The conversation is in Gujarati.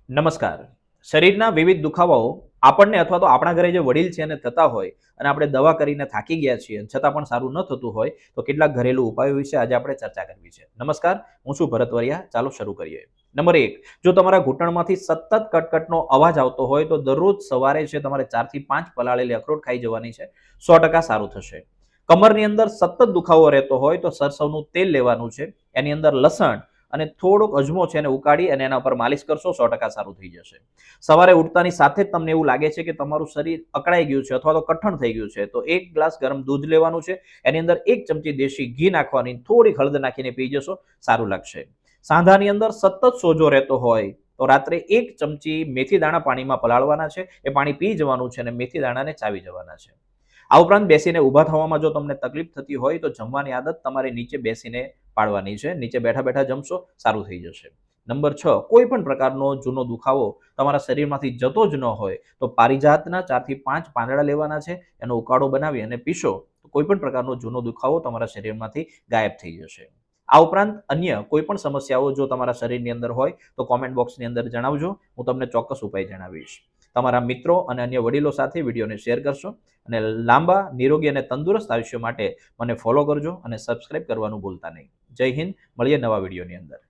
નમસ્કાર. શરીરના વિવિધ દુખાવાઓ આપણને અથવા તો આપણા ઘરે જે વડીલ છે એને થતા હોય અને આપણે દવા કરીને થાકી ગયા છીએ છતાં પણ સારું ન થતું હોય તો કેટલાક ઘરેલું ઉપાયો વિશે આજે આપણે ચર્ચા કરવી છે. નમસ્કાર, હું છું ભરત વરિયા. ચાલો શરૂ કરીએ. નંબર 1, જો તમારા ઘૂંટણમાંથી સતત કટકટનો અવાજ આવતો હોય તો દરરોજ સવારે છે તમારે 4 થી 5 પલાળેલી અખરોટ ખાઈ જવાની છે. 100% સારું થશે. કમરની અંદર સતત દુખાવો રહેતો હોય તો સરસવનું તેલ લેવાનું છે. એની અંદર લસણ અને થોડોક અજમો છે એને ઉકાળી અને એના પર માલિશ કરશો, 100% સારું થઈ જશે. સવારે ઉઠતાની સાથે જ તમને એવું લાગે છે કે તમારું શરીર અકળાઈ ગયું છે અથવા તો કઠણ થઈ ગયું છે તો 1 ગ્લાસ ગરમ દૂધ લેવાનું છે. એની અંદર 1 ચમચી દેશી ઘી નાખવાની, થોડી હળદર નાખીને પી જશો, સારું લાગશે. સાંધાની અંદર સતત સોજો રહેતો હોય તો રાત્રે 1 ચમચી મેથી દાણા પાણીમાં પલાળવાના છે. એ પાણી પી જવાનું છે અને મેથી દાણાને ચાવી જવાના છે. આ ઉપરાંત બેસીને ઊભા થવામાં જો તમને તકલીફ થતી હોય તો જમવાની આદત તમારે નીચે બેસીને પાડવાની છે. નીચે બેઠા બેઠા જમશો, સારું થઈ જશે. નંબર 6, કોઈ પણ પ્રકારનો જૂનો દુખાવો તમારા શરીરમાંથી જતો જ ન હોય તો પારિજાતના 4 થી 5 પાંદડા લેવાના છે. એનો ઉકાળો બનાવી અને પીશો તો કોઈ પણ પ્રકારનો જૂનો દુખાવો તમારા શરીરમાંથી ગાયબ થઈ જશે. આ ઉપરાંત અન્ય કોઈ પણ સમસ્યાઓ જો તમારા શરીરની અંદર હોય તો કોમેન્ટ બોક્સની અંદર જણાવજો. હું તમને ચોક્કસ ઉપાય જણાવીશ. તમારા મિત્રો અને અન્ય વડીલો સાથે વિડીયોને શેર કરશો અને લાંબા, નિરોગી અને તંદુરસ્ત આયુષ્ય માટે મને ફોલો કરજો અને સબસ્ક્રાઇબ કરવાનું ભૂલતા નહીં. જય હિન્દ. મળીએ નવા વિડીયોની અંદર.